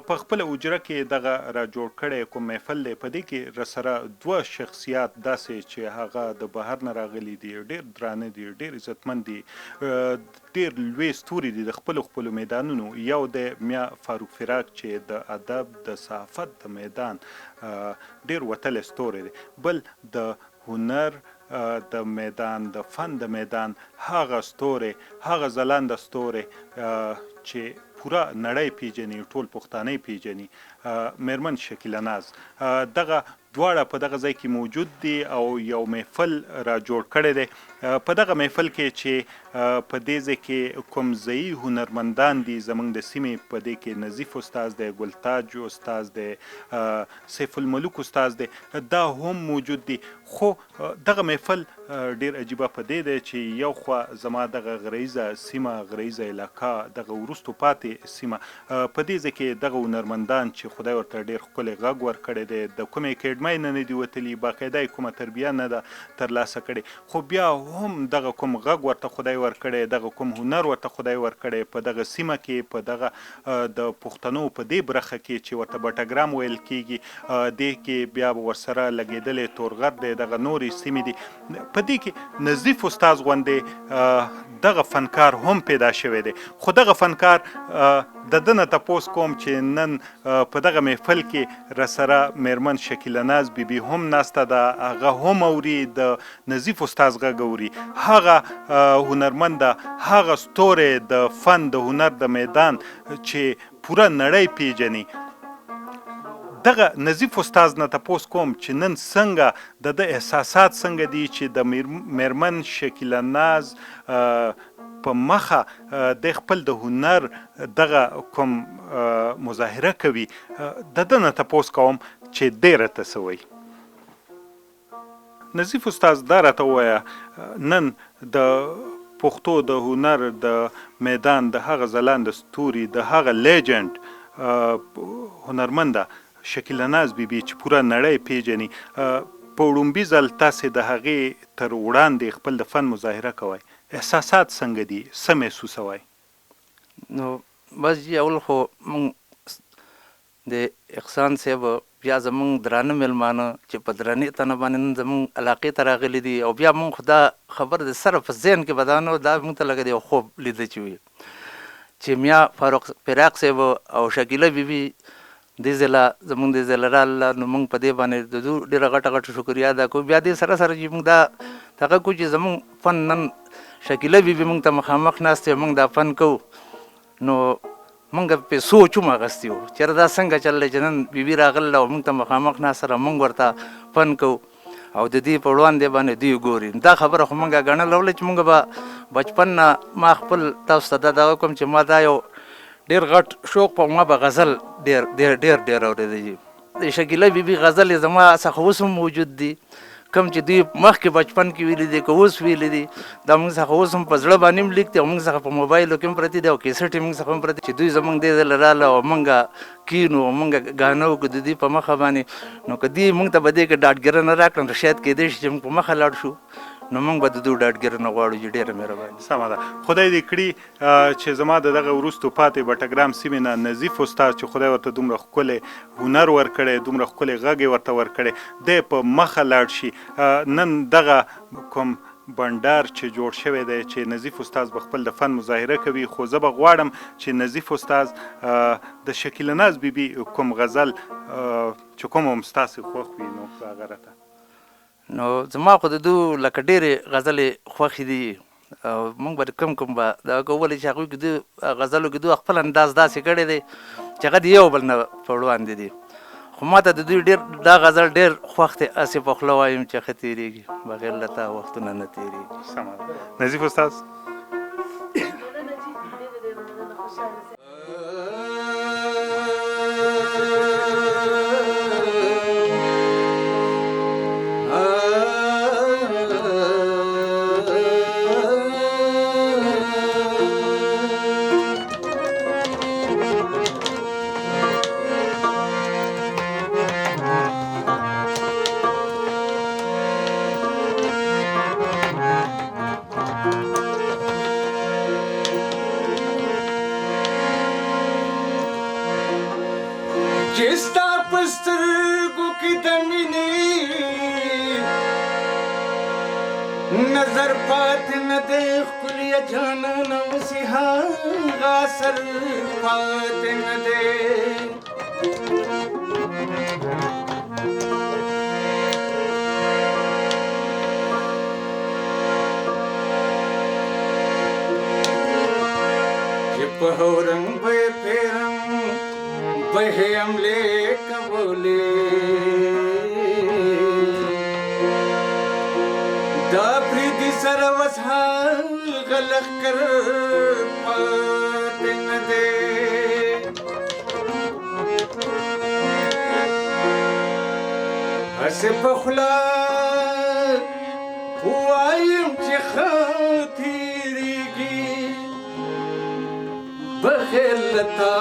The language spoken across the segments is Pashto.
په خپله اجره کې دغه را جوړ کړی کوم محفل دی، په دې کې راسره دوه شخصیات داسې چې هغه د بهر نه راغلي دي، ډېر درانه دي، ډېر عزتمند دي، ډېر لوی ستوري دي د خپلو میدانونو. یو د میا فاروق فراق چې د ادب د صحافت د میدان ډېر وتلی ستوری دی، بل د هنر د میدان د فن د میدان هغه ستوری، هغه ځلانده ستوری چې پوره نړۍ پیژني، ټول پښتانه پیژني، میرمن شکیله ناز. دغه دواړه په دغه ځای کې موجود دي او یو محفل را جوړ کړی دی. په دغه محفل کې چې په دې ځای کې کوم ځایي هنرمندان دي زموږ د سیمې، په دې کې نظیف استاز دی، ګلتاج استاز دی، سیف الملوک استاز دی، دا هم موجود دي. خو دغه محفل ډېر عجیبه په دې دی چې یو خوا زما دغه غریزه سیمه، غریزه علاقه، دغه وروستو پاتې سیمه، په دې ځای کې دغه هنرمندان چې خدای ورته ډېر ښکلی غږ ورکړی دی، د کومې اکیډمۍ نه نه دي وتلي، باقاعده یې کومه تربیه نه ده ترلاسه کړې، خو بیا هم دغه کوم غږ ورته خدای ورکړی، دغه کوم هنر ورته خدای ورکړی، په دغه سیمه کې، په دغه د پښتنو په دې برخه کې چې ورته بټګرام ویل کېږي، دې کې بیا به ورسره لګېدلی تورغر دی، دغه نورې سیمې دي. په دې کې نظیف استاز غوندې دغه فنکار هم پیدا شوی دی. خو دغه فنکار د ده نه تپوس کوم چې نن په دغه محفل کې راسره میرمن شکیله ناز بیبي هم ناسته ده، هغه هم اوري د نظیف استاز غږ اوري. هغه هنرمنده، هغه ستوری د فن د هنر د میدان چې پوره نړۍ پیژني، دغه نظیف استاز نه تپوس کوم چې نن څنګه د احساسات څنګه دي چې د میرمن شکیله ناز په مخه د خپل د هنر دغه کوم مظاهره کوي، د ده نه تپوس کوم چې دی راته څه وایي. نظیف استاز دا راته ووایه، نن د پښتو د هنر د میدان د هغه ځلانده ستوري، د هغه لیجنډ هنرمنده شکیله ناز بیبي چې پوره نړۍ پیژني، په وړومبي ځل تاسې د هغې تر وړاندې خپل د فن مظاهره کوئ، احساسات څنګه دي، څه محسوسوئ؟ نو بس جي اول خو موږ د احسان صاحب بیا زموږ درانه میلمانه چې په درنې تنه باندې نن زموږ علاقې ته راغلي دي، او بیا موږ خو دا خبر د سره په ذهن کې به دا نه دا موږ ته لکه د یو خوب لیده چې وي چې میا فاروق فراق صاحب او شکیله بیبي دې ځله زموږ د ځله راله، نو موږ په دې باندې د دوی ډېره غټه شکریا ادا کوو. بیا دې سره سره چې موږ دا دغه کوو چې زموږ فن نن شکیله بیبي موږ ته مخامخ ناستې، موږ دا فن کوو، نو موږ پې سوچ هم اخیستی وو چېرې دا څنګه چل دی چې نن بیبي راغله او موږ ته مخامخ ناست سره موږ ورته فن کوو او د دې په وړاندې باندې دوی ګوري. دا خبره خو موږ ګڼله وله چې موږ به بچپن نه ما خپل تاسو ته دا دغه کوم چې ما دا یو ډېر غټ شوق په ما به غزل ډېر اورېدی. د شکیله بیبي غزل زما څخه اوس هم موجود دي، کوم چې دوی مخکې بچپن کې ویلي دي که اوس ویلي دي، دا موږ څخه اوس هم په زړه باندې هم لیک دي او موږ څخه په موبایلو کې هم پرتې دي او کیسټ یې موږ څخه هم پرتې چې دوی زموږ دې ځله راله او موږ کینو او موږ ګانه وکړو د دوی په مخه باندې، نو که دوی موږ ته به دې کې ډاډګیره نه راکړل نو شاید کېدای شي چې موږ په مخه لاړ شو، نو موږ به د دوی ډاډګیره نه غواړو چې ډېره مهرباني. سمه ده، خدای دې کړي چې زما د دغه وروستو پاتې بټګرام سیمې نه نظیف استاد چې خدای ورته دومره ښکلی هنر ورکړی، دومره ښکلی غږ یې ورته ورکړی، دی په مخه لاړ شي. نن دغه کوم بنډار چې جوړ شوی دی چې نظیف استاز به خپل د فن مظاهره کوي، خو زه به غواړم چې نظیف استاز د شکیله ناز بیبي کوم غزل چې کوم هم ستاسې خوښ وي نو هغه راته. نو زما خو د دوی لکه ډېرې غزلې خوښې دي او موږ به کوم به دغه کوو، ولې چې هغوی کې دوی غزلو کې دوی خپل انداز داسې کړی دی چې هغه د یو بل نه په وړاندې دي، خو ما ته د دوی ډېر دا غزل ډېر خوښ دی، هسې په خوله وایم چې ښه تېرېږي بغیر له تا وختونه نه تېرېږي. سمه ده. نظیف استاز नजर पात न देख कुलिया जाना न उसिहा गासर पात न दे ये पहोरंग बे फेरंग बहे अमले कबोले दाफरीदी सरवसा गलख कर पाते न दे हसे बखला हुआयम चिखातीरीगी बखेलता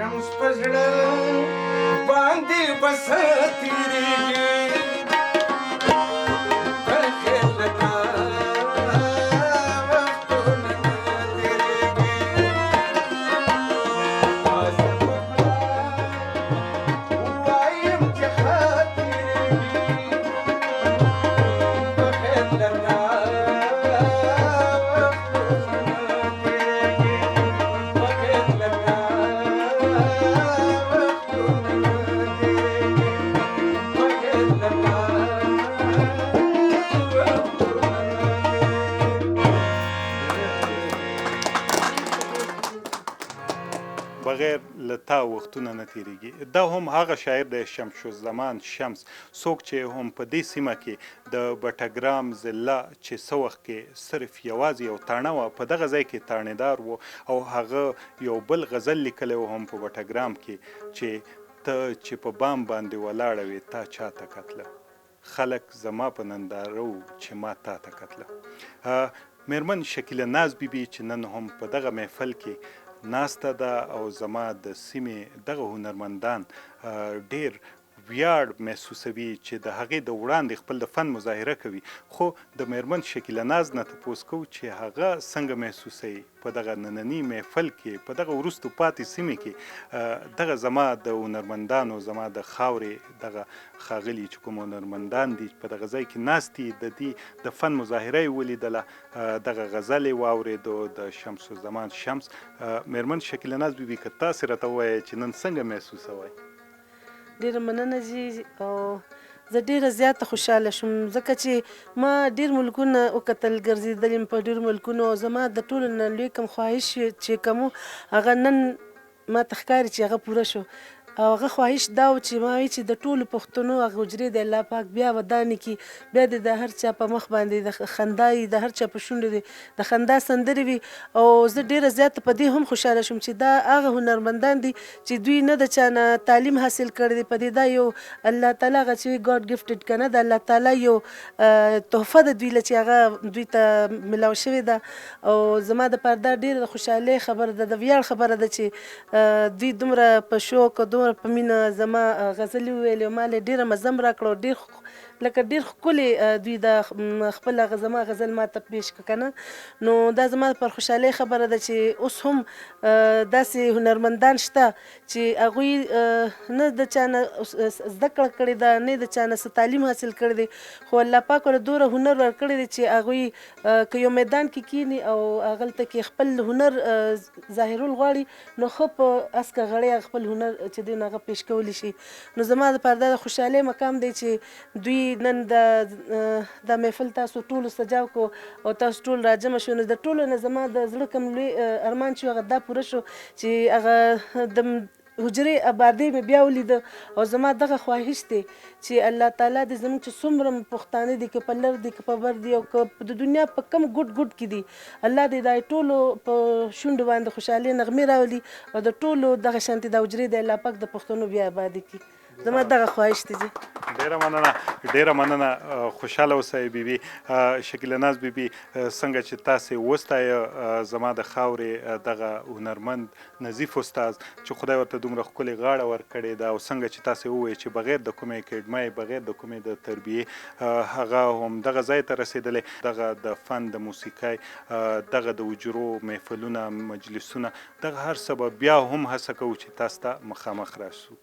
شمس په زړه باندې بس تیریږي پر خیر له تا وختونه نه تیریږي داسې په خوله ووایم چې ښه تیریږي پر خیر له تا بغیر له تا وختونه نه تیریږي. دا هم هغه شاعر دی شمس الزمان شمس، څوک چې هم په دې سیمه کې د بټګرام ضلع چې څه وخت کې صرف یوازې یو تاڼه وه، په دغه ځای کې تاڼېدار و او هغه یو بل غزل لیکلی و هم په بټګرام کې چې ته چې په بام باندې ولاړه وې تا چا ته کتله، خلک زما په ننداره و چې ما تا ته کتله. میرمن شکیله ناز بیبي چې نن هم په دغه محفل کې ناسته ده او زما د سیمې دغه هنرمندان ډیر ویاړ محسوسوي چې د هغې د وړاندې خپل د فن مظاهره کوي. خو د میرمن شکیله ناز نه تپوس کوو چې هغه څنګه محسوسوي په دغه ننني محفل کې په دغه وروستو پاتې سیمې کې دغه زما د هنرمندانو زما د خاورې دغه ښاغلي چې کوم هنرمندان دي په دغه ځای کې ناست دي د دې د فن مظاهره یې ولیدله، دغه غزل یې واورېدو د شمس الزمان شمس. میرمن شکیله ناز بیبي که تاسې راته ووایئ چې نن څنګه محسوسوئ؟ ډیره مننه جی او زه ډیره زیاته خوشحاله شوم ځکه چې ما ډیر ملکونه وکتل ګرځېدلې یم په ډیرو ملکونو او زما د ټولو نه لوی کم خواهش چې کوم هغه نن ما ته ښکاري چې هغه پوره شو او هغه خواهش دا و چې ما وایي چې د ټولو پښتنو هغه حجرې د الله پاک بیا ودانې کړي، بیا د هر چا په مخ باندې د خندا وي، د هر چا په شونډو د خندا سندرې وي. او زه ډیره زیاته په دې هم خوشحاله شوم چې دا هغه هنرمندان دي چې دوی نه د چا نه تعلیم حاصل کړی دی، په دې دا یو الله تعالی هغه چې ګاډ ګفټډ که نه د الله تعالی یو تحفه ده دوی له چې هغه دوی ته ملاو شوې ده. او زما دپاره دا ډیره د خوشحالۍ خبره ده، د ویاړ خبره ده چې دوی دومره په شوق او دومره په مینه زما غزلې وویلې او ما له ډېره مزه هم راکړه او ډېر لکه ډېر ښکلې دوی دا خپل هغه زما غزل ما ته پیش کړه که نه. نو دا زما لپاره خوشحالۍ خبره ده چې اوس هم داسې هنرمندان شته چې هغوی نه د چا نه زده کړه کړې ده، نه د چا نه څه تعلیم حاصل کړی دی، خو الله پاک ورته دومره هنر ورکړی دی چې هغوی که یو میدان کې کښېني او هغلته کې خپل هنر ظاهرول غواړي نو ښه په اسکه غړۍ خپل هنر چې دی نو هغه پیش کولی شي. نو زما دپاره دا د خوشحالۍ مقام دی چې دوی نن دا محفل تاسو ټولو سجاو کو او تاسو ټول راجمع شو. نو د ټولو نه زما د زړه کوم لوی ارمان چې هغه دا پوره شو چې هغه د حجرې آبادۍ مې بیا ولیده او زما دغه خواهش دی چې الله تعالی دې زموږ چې څومره پښتانه دي که په لر دي که په بر دي او که د دنیا په کم ګوټ ګوټ کې دي، الله دې دا ټولو په شونډو باندې خوشحالۍ نغمې راولي او د ټولو دغه شانتې دا حجرې د الله پاک د پښتنو بیا آبادي کړي. زما دغه خواهش دی. ډیره مننه ډیره مننه، خوشحاله اوسئ بیبي. شکیله ناز بیبي څنګه چې تاسې وستایه زما د خاورې دغه هنرمند نظیف استاد چې خدای ورته دومره ښکلې غاړه ورکړې ده او څنګه چې تاسې ووایئ چې بغیر د کومې اکیډمۍ بغیر د کومې د تربیې هغه هم دغه ځای ته رسېدلی، دغه د فن د موسیقۍ دغه د حجرو محفلونه مجلسونه دغه هر څه به بیا هم هڅه کوو چې تاسو ته مخامخ راسو.